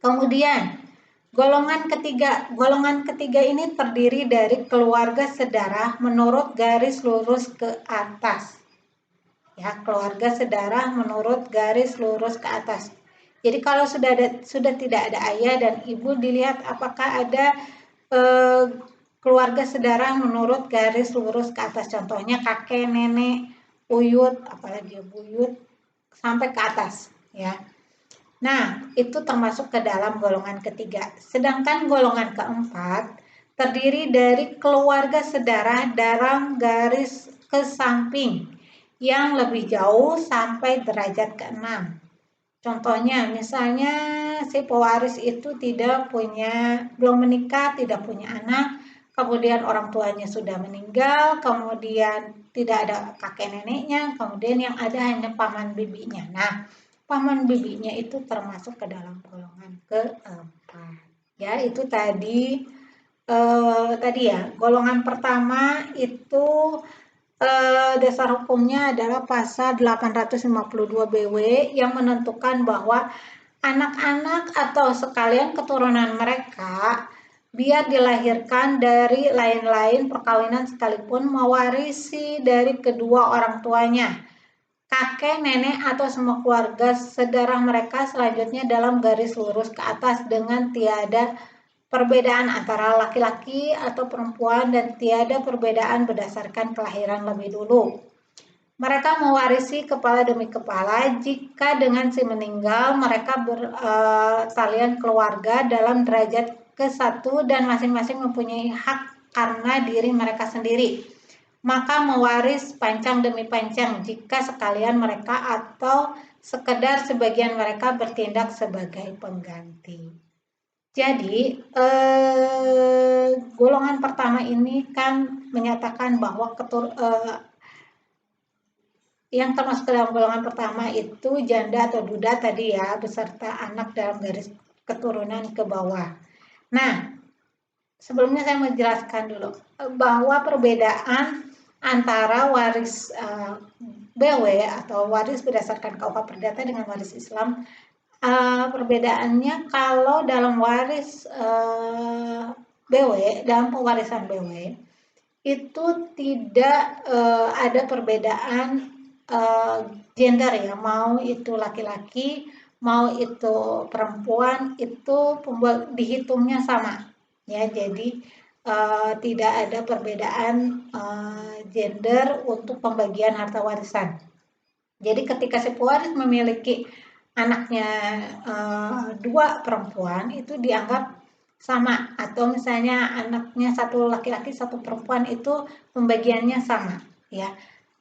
Kemudian golongan ketiga ini terdiri dari keluarga sedarah menurut garis lurus ke atas. Ya, keluarga sedarah menurut garis lurus ke atas. Jadi kalau sudah tidak ada ayah dan ibu, dilihat apakah ada keluarga sedarah menurut garis lurus ke atas. Contohnya kakek, nenek, uyut, apalagi buyut sampai ke atas, ya. Nah, itu termasuk ke dalam golongan ketiga. Sedangkan golongan keempat terdiri dari keluarga sedarah dalam garis ke samping yang lebih jauh sampai derajat ke-6. Contohnya, misalnya si pewaris itu belum menikah, tidak punya anak, kemudian orang tuanya sudah meninggal, kemudian tidak ada kakek neneknya, kemudian yang ada hanya paman bibinya. Nah, paman bibinya itu termasuk ke dalam golongan keempat. Ya, itu tadi ya, golongan pertama itu dasar hukumnya adalah pasal 852 BW yang menentukan bahwa anak-anak atau sekalian keturunan mereka biar dilahirkan dari lain-lain perkawinan sekalipun mewarisi dari kedua orang tuanya, kakek, nenek, atau semua keluarga sedarah mereka selanjutnya dalam garis lurus ke atas dengan tiada perbedaan antara laki-laki atau perempuan dan tiada perbedaan berdasarkan kelahiran lebih dulu. Mereka mewarisi kepala demi kepala jika dengan si meninggal mereka bertalian keluarga dalam derajat ke-1 dan masing-masing mempunyai hak karena diri mereka sendiri. Maka mewaris pancang demi pancang jika sekalian mereka atau sekedar sebagian mereka bertindak sebagai pengganti. Jadi golongan pertama ini kan menyatakan bahwa yang termasuk dalam golongan pertama itu janda atau duda tadi ya, beserta anak dalam garis keturunan ke bawah. Nah, sebelumnya saya menjelaskan dulu bahwa perbedaan antara waris BW atau waris berdasarkan KUH Perdata dengan waris Islam, perbedaannya kalau dalam waris BW, dalam pewarisan BW itu tidak ada perbedaan gender ya, mau itu laki-laki mau itu perempuan, itu dihitungnya sama ya. Jadi tidak ada perbedaan gender untuk pembagian harta warisan. Jadi ketika si pewaris memiliki anaknya 2 perempuan, itu dianggap sama, atau misalnya anaknya 1 laki-laki 1 perempuan, itu pembagiannya sama ya.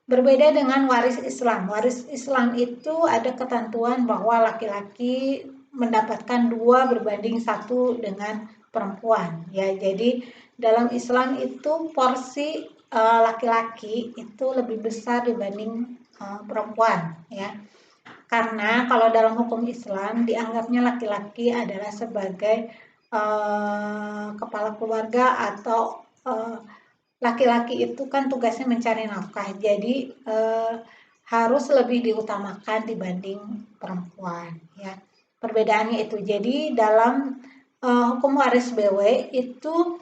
Berbeda dengan waris Islam. Waris Islam itu ada ketentuan bahwa laki-laki mendapatkan 2 berbanding 1 dengan perempuan ya. Jadi dalam Islam itu porsi laki-laki itu lebih besar dibanding perempuan ya. Karena kalau dalam hukum Islam dianggapnya laki-laki adalah sebagai kepala keluarga atau laki-laki itu kan tugasnya mencari nafkah, jadi harus lebih diutamakan dibanding perempuan ya. Perbedaannya itu. Jadi dalam hukum waris BW itu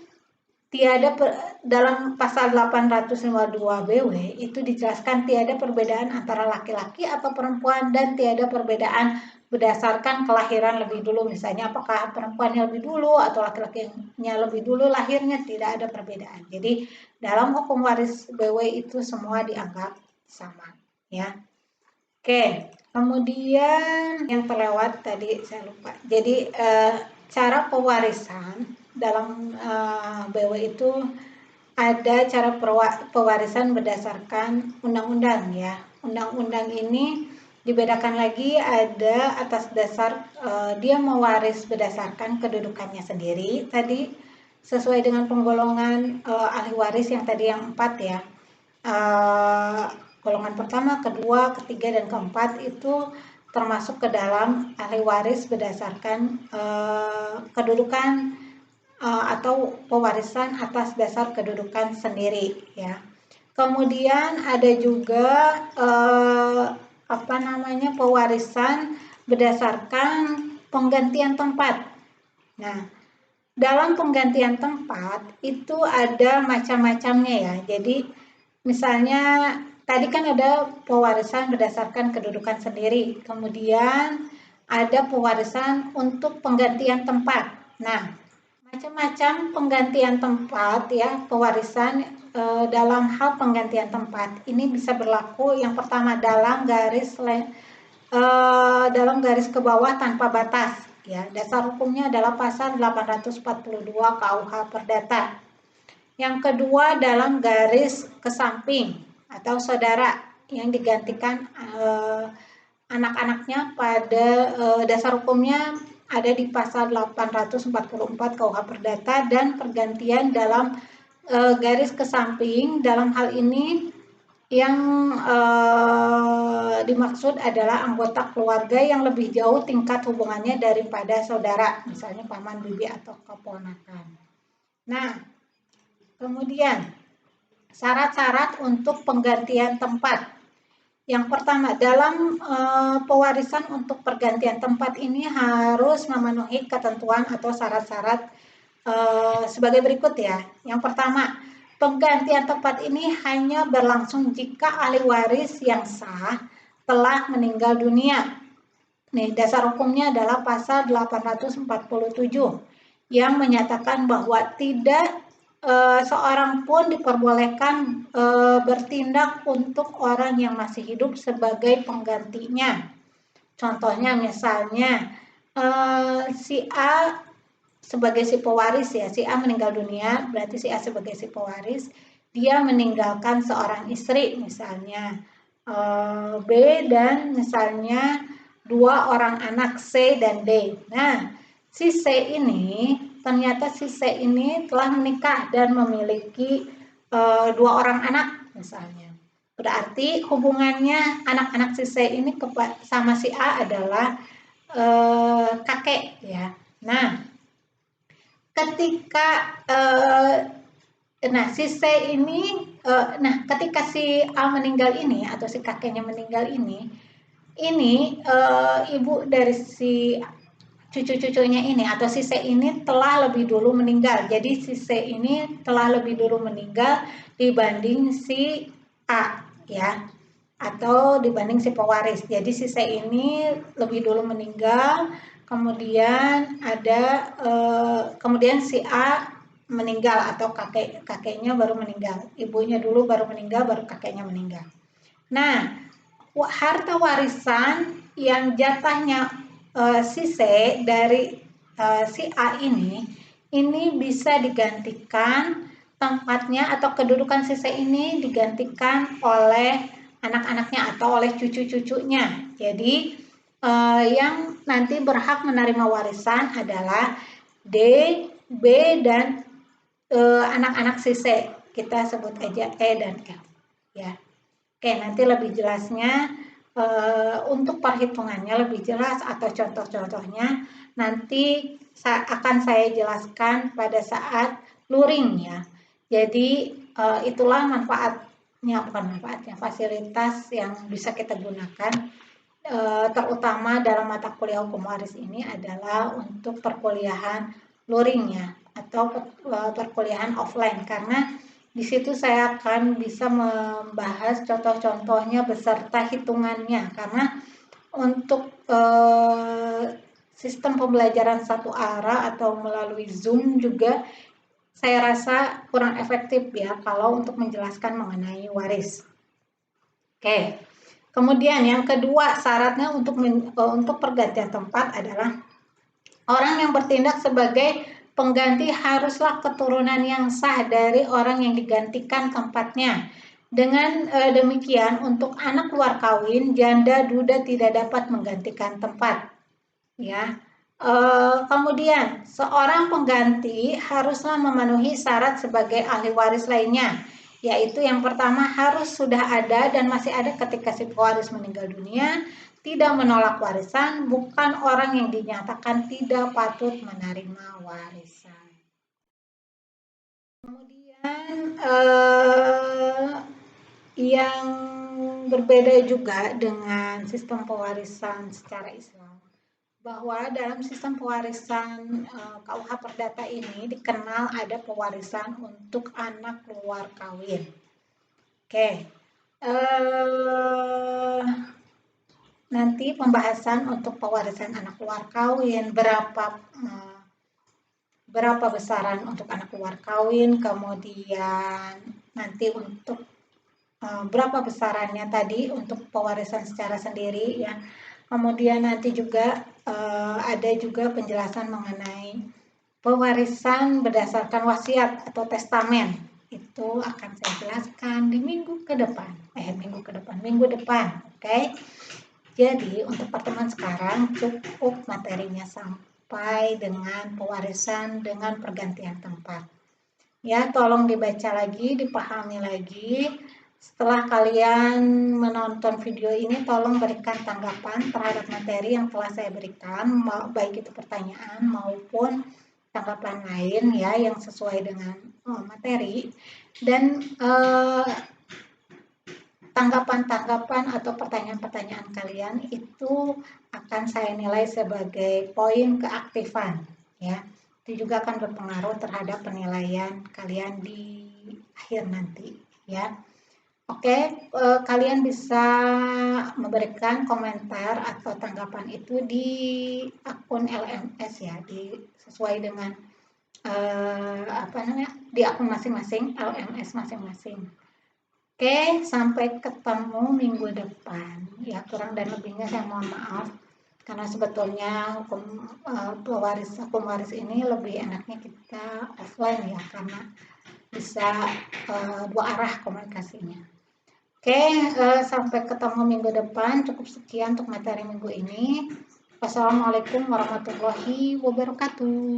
dalam pasal 852 BW itu dijelaskan tiada perbedaan antara laki-laki atau perempuan dan tiada perbedaan berdasarkan kelahiran lebih dulu, misalnya apakah perempuannya lebih dulu atau laki-lakinya lebih dulu lahirnya, tidak ada perbedaan. Jadi dalam hukum waris BW itu semua dianggap sama ya. Oke, kemudian yang terlewat tadi saya lupa. Jadi cara pewarisan dalam BW itu ada cara pewarisan berdasarkan undang-undang ya. Undang-undang ini dibedakan lagi, ada atas dasar dia mewaris berdasarkan kedudukannya sendiri tadi sesuai dengan penggolongan ahli waris yang tadi yang 4 ya. Golongan pertama, kedua, ketiga, dan keempat itu termasuk ke dalam ahli waris berdasarkan kedudukan atau pewarisan atas dasar kedudukan sendiri ya. Kemudian ada juga pewarisan berdasarkan penggantian tempat Nah, dalam penggantian tempat itu ada macam-macamnya ya. Jadi misalnya tadi kan ada pewarisan berdasarkan kedudukan sendiri, kemudian ada pewarisan untuk penggantian tempat. Nah, macam-macam penggantian tempat ya, pewarisan dalam hal penggantian tempat ini bisa berlaku yang pertama dalam garis ke bawah tanpa batas ya. Dasar hukumnya adalah pasal 842 KUH Perdata. Yang kedua dalam garis ke samping atau saudara yang digantikan anak-anaknya pada dasar hukumnya ada di pasal 844 KUH Perdata, dan pergantian dalam garis ke samping dalam hal ini yang dimaksud adalah anggota keluarga yang lebih jauh tingkat hubungannya daripada saudara, misalnya paman, bibi, atau keponakan. Nah, kemudian syarat-syarat untuk penggantian tempat. Yang pertama, dalam pewarisan untuk pergantian tempat ini harus memenuhi ketentuan atau syarat-syarat sebagai berikut ya. Yang pertama, penggantian tempat ini hanya berlangsung jika ahli waris yang sah telah meninggal dunia. Nih, dasar hukumnya adalah pasal 847 yang menyatakan bahwa tidak seorang pun diperbolehkan bertindak untuk orang yang masih hidup sebagai penggantinya. Contohnya misalnya si A sebagai si pewaris ya, si A meninggal dunia, berarti si A sebagai si pewaris, dia meninggalkan seorang istri misalnya, B dan misalnya 2 orang anak C dan D. Nah, si C ini ternyata si C ini telah menikah dan memiliki 2 orang anak misalnya. Berarti hubungannya anak-anak si C ini sama si A adalah kakek ya. Nah, ketika si C ini ketika si A meninggal ini atau si kakeknya meninggal ini ibu dari si cucu-cucunya ini atau si C ini telah lebih dulu meninggal. Jadi si C ini telah lebih dulu meninggal dibanding si A ya, atau dibanding si pewaris. Jadi si C ini lebih dulu meninggal, kemudian kemudian si A meninggal atau kakeknya baru meninggal, ibunya dulu baru meninggal, baru kakeknya meninggal. Nah, harta warisan yang jatahnya si C dari si A ini bisa digantikan tempatnya atau kedudukan si C ini digantikan oleh anak-anaknya atau oleh cucu-cucunya. Jadi yang nanti berhak menerima warisan adalah D, B, dan anak-anak si C. Kita sebut aja E dan F ya. Oke, nanti lebih jelasnya untuk perhitungannya lebih jelas atau contoh-contohnya nanti akan saya jelaskan pada saat luring ya. Jadi itulah fasilitas yang bisa kita gunakan terutama dalam mata kuliah hukum waris ini adalah untuk perkuliahan luring ya, atau perkuliahan offline, karena di situ saya akan bisa membahas contoh-contohnya beserta hitungannya, karena untuk sistem pembelajaran satu arah atau melalui Zoom juga saya rasa kurang efektif ya kalau untuk menjelaskan mengenai waris. Oke. Kemudian yang kedua syaratnya untuk pergantian tempat adalah orang yang bertindak sebagai pengganti haruslah keturunan yang sah dari orang yang digantikan tempatnya. Dengan demikian, untuk anak luar kawin, janda duda tidak dapat menggantikan tempat. Ya. Kemudian, seorang pengganti haruslah memenuhi syarat sebagai ahli waris lainnya, yaitu yang pertama harus sudah ada dan masih ada ketika si pewaris meninggal dunia, tidak menolak warisan, bukan orang yang dinyatakan tidak patut menerima warisan. Kemudian yang berbeda juga dengan sistem pewarisan secara Islam bahwa dalam sistem pewarisan KUH Perdata ini dikenal ada pewarisan untuk anak luar kawin. Oke, nanti pembahasan untuk pewarisan anak luar kawin, berapa besaran untuk anak luar kawin, kemudian nanti untuk berapa besarannya tadi untuk pewarisan secara sendiri ya. Kemudian nanti juga ada juga penjelasan mengenai pewarisan berdasarkan wasiat atau testamen. Itu akan saya jelaskan di minggu depan. Oke. Jadi untuk pertemuan sekarang cukup materinya sampai dengan pewarisan dengan pergantian tempat. Ya, tolong dibaca lagi, dipahami lagi. Setelah kalian menonton video ini, tolong berikan tanggapan terhadap materi yang telah saya berikan, baik itu pertanyaan maupun tanggapan lain ya yang sesuai dengan materi. Dan tanggapan-tanggapan atau pertanyaan-pertanyaan kalian itu akan saya nilai sebagai poin keaktifan ya. Itu juga akan berpengaruh terhadap penilaian kalian di akhir nanti ya. Oke, kalian bisa memberikan komentar atau tanggapan itu di akun LMS ya, sesuai dengan di akun masing-masing LMS masing-masing. Oke, sampai ketemu minggu depan. Ya, kurang dan lebihnya saya mohon maaf. Karena sebetulnya hukum waris ini lebih enaknya kita offline ya, karena bisa dua arah komunikasinya. Oke, sampai ketemu minggu depan. Cukup sekian untuk materi minggu ini. Wassalamualaikum warahmatullahi wabarakatuh.